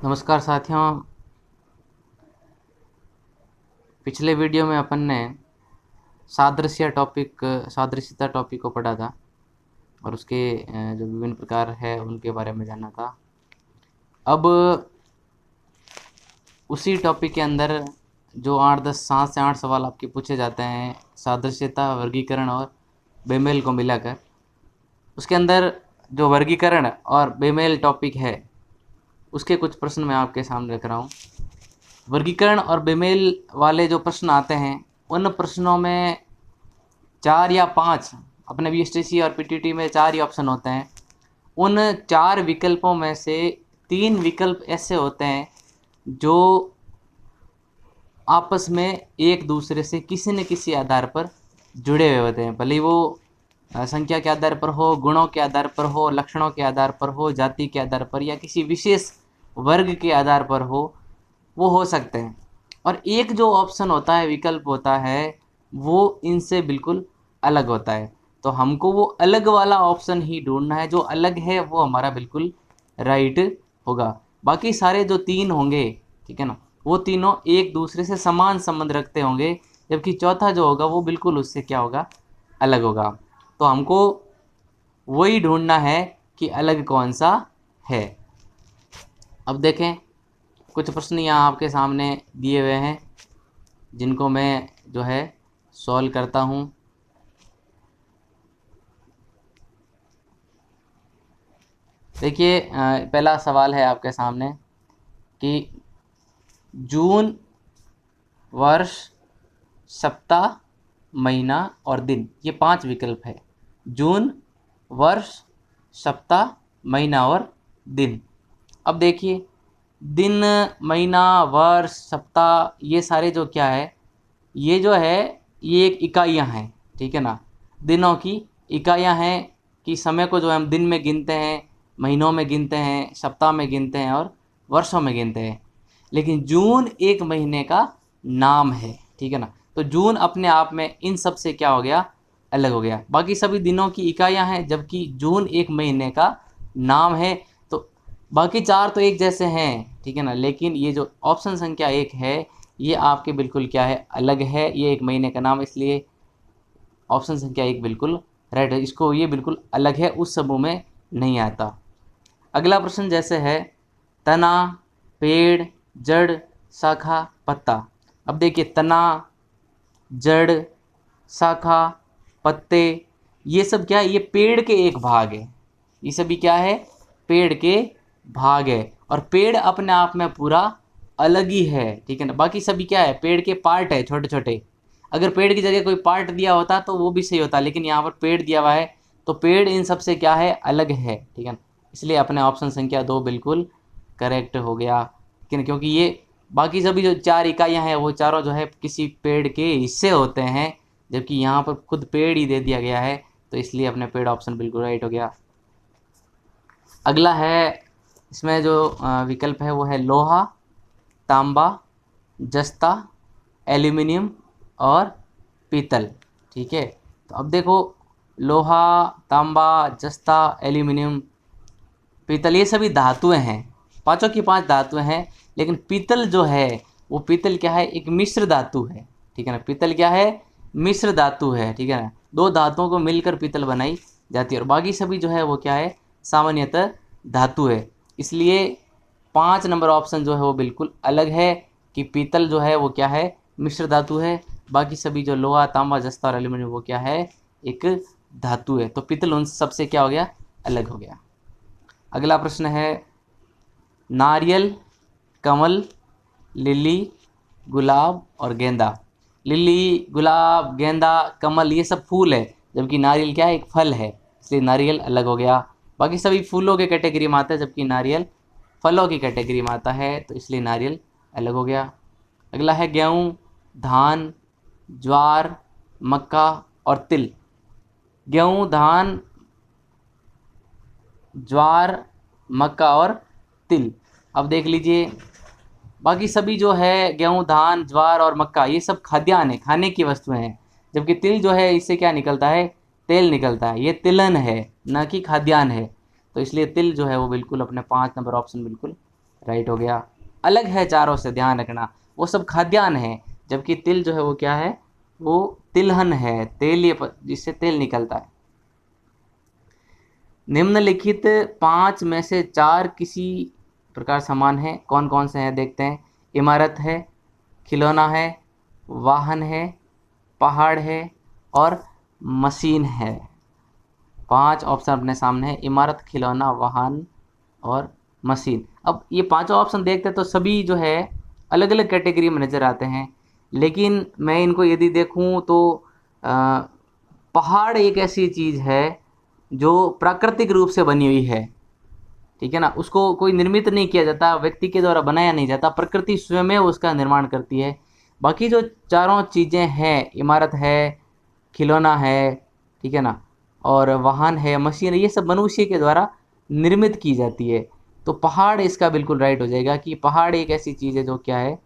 नमस्कार साथियों। पिछले वीडियो में अपन ने सादृश्यता टॉपिक को पढ़ा था और उसके जो विभिन्न प्रकार है उनके बारे में जाना था। अब उसी टॉपिक के अंदर जो 7 से 8 सवाल आपके पूछे जाते हैं सादृश्यता, वर्गीकरण और बेमेल को मिलाकर, उसके अंदर जो वर्गीकरण और बेमेल टॉपिक है उसके कुछ प्रश्न मैं आपके सामने रख रहा हूँ। वर्गीकरण और बेमेल वाले जो प्रश्न आते हैं उन प्रश्नों में 4 या 5, अपने बीएसटीसी और पीटीटी में 4 ही ऑप्शन होते हैं। उन 4 विकल्पों में से 3 विकल्प ऐसे होते हैं जो आपस में एक दूसरे से किसी न किसी आधार पर जुड़े हुए होते हैं, भले वो संख्या के आधार पर हो, गुणों के आधार पर हो, लक्षणों के आधार पर हो, जाति के आधार पर या किसी विशेष वर्ग के आधार पर वो हो सकते हैं। और एक जो ऑप्शन होता है, विकल्प होता है, वो इनसे बिल्कुल अलग होता है। तो हमको वो अलग वाला ऑप्शन ही ढूंढना है, जो अलग है वो हमारा बिल्कुल राइट होगा। बाकी सारे जो 3 होंगे, ठीक है ना, वो तीनों एक दूसरे से समान संबंध रखते होंगे, जबकि चौथा जो होगा वो बिल्कुल उससे क्या होगा, अलग होगा। तो हमको वही ढूंढना है कि अलग कौन सा है। अब देखें, कुछ प्रश्न यहाँ आपके सामने दिए हुए हैं जिनको मैं जो है सॉल्व करता हूँ। देखिए, पहला सवाल है आपके सामने कि जून, वर्ष, सप्ताह, महीना और दिन, ये 5 विकल्प है। जून, वर्ष, सप्ताह, महीना और दिन। अब देखिए, दिन, महीना, वर्ष, सप्ताह, ये सारे जो क्या है, ये जो है ये एक इकाइयाँ हैं, ठीक है ना। दिनों की इकाइयाँ हैं कि समय को जो हम दिन में गिनते हैं, महीनों में गिनते हैं, सप्ताह में गिनते हैं और वर्षों में गिनते हैं। लेकिन जून एक महीने का नाम है, ठीक है ना। तो जून अपने आप में इन सब से क्या हो गया, अलग हो गया। बाकी सभी दिनों की इकाइयाँ हैं, जबकि जून एक महीने का नाम है। तो बाकी 4 तो एक जैसे हैं, ठीक है ना, लेकिन ये जो ऑप्शन संख्या 1 है ये आपके बिल्कुल क्या है, अलग है। ये एक महीने का नाम, इसलिए ऑप्शन संख्या 1 बिल्कुल राइट है। इसको ये बिल्कुल अलग है, उस समूह में नहीं आता। अगला प्रश्न जैसे है, तना, पेड़, जड़, शाखा, पत्ता। अब देखिए, तना, जड़, शाखा, पत्ते, ये सब क्या है, ये पेड़ के एक भाग है। ये सभी क्या है, पेड़ के भाग है। और पेड़ अपने आप में पूरा अलग ही है, ठीक है ना। बाकी सभी क्या है, पेड़ के पार्ट है, छोटे छोटे। अगर पेड़ की जगह कोई पार्ट दिया होता तो वो भी सही होता, लेकिन यहाँ पर पेड़ दिया हुआ है तो पेड़ इन सब से क्या है, अलग है, ठीक है ना। इसलिए अपने ऑप्शन संख्या 2 बिल्कुल करेक्ट हो गया, ठीक है, क्योंकि ये बाकी सभी जो 4 इकाइयाँ हैं वो चारों जो है किसी पेड़ के हिस्से होते हैं, जबकि यहाँ पर खुद पेड़ ही दे दिया गया है। तो इसलिए अपने पेड़ ऑप्शन बिल्कुल राइट हो गया। अगला है, इसमें जो विकल्प है वो है लोहा, तांबा, जस्ता, एल्यूमिनियम और पीतल, ठीक है। तो अब देखो, लोहा, तांबा, जस्ता, एल्यूमिनियम, पीतल, ये सभी धातुएं हैं, पांचों की 5 धातुएं हैं। लेकिन पीतल जो है, वो पीतल क्या है, एक मिश्र धातु है, ठीक है ना। पीतल क्या है, मिश्र धातु है, ठीक है ना। 2 धातुओं को मिलकर पीतल बनाई जाती है। और बाकी सभी जो है वो क्या है, सामान्यतः धातु है। इसलिए 5 नंबर ऑप्शन जो है वो बिल्कुल अलग है कि पीतल जो है वो क्या है, मिश्र धातु है। बाकी सभी जो लोहा, तांबा, जस्ता और एल्यूमिनियम वो क्या है, एक धातु है। तो पीतल उन सबसे क्या हो गया, अलग हो गया। अगला प्रश्न है, नारियल, कमल, लिली, गुलाब और गेंदा। लिली, गुलाब, गेंदा, कमल, ये सब फूल है, जबकि नारियल क्या है, एक फल है, इसलिए नारियल अलग हो गया। बाकी सभी फूलों के कैटेगरी में आता है, जबकि नारियल फलों की कैटेगरी में आता है, तो इसलिए नारियल अलग हो गया। अगला है गेहूँ, धान, ज्वार, मक्का और तिल। गेहूँ, धान, ज्वार, मक्का और तिल। अब देख लीजिए, बाकी सभी जो है गेहूँ, धान, ज्वार और मक्का, ये सब खाद्यान्न है, खाने की वस्तुएं हैं, जबकि तिल जो है इससे क्या निकलता है, तेल निकलता है। ये तिलन है, ना कि खाद्यान्न है। तो इसलिए तिल जो है वो बिल्कुल अपने 5 नंबर ऑप्शन बिल्कुल राइट हो गया। अलग है चारों से, ध्यान रखना, वो सब खाद्यान्न है, जबकि तिल जो है वो क्या है, वो तिलहन है, तेल, ये जिससे तेल निकलता है। निम्नलिखित 5 में से 4 किसी प्रकार समान है, कौन कौन से हैं देखते हैं। इमारत है, खिलौना है, वाहन है, पहाड़ है और मशीन है। 5 ऑप्शन अपने सामने है, इमारत, खिलौना, वाहन और मशीन। अब ये पांचों ऑप्शन देखते हैं तो सभी जो है अलग अलग कैटेगरी में नज़र आते हैं, लेकिन मैं इनको यदि देखूं तो पहाड़ एक ऐसी चीज़ है जो प्राकृतिक रूप से बनी हुई है, ठीक है ना, उसको कोई निर्मित नहीं किया जाता, व्यक्ति के द्वारा बनाया नहीं जाता, प्रकृति स्वयं उसका निर्माण करती है। बाकी जो चारों चीज़ें हैं, इमारत है, खिलौना है, ठीक है ना, और वाहन है, मशीन है, ये सब मनुष्य के द्वारा निर्मित की जाती है। तो पहाड़ इसका बिल्कुल राइट हो जाएगा कि पहाड़ एक ऐसी चीज़ है जो क्या है,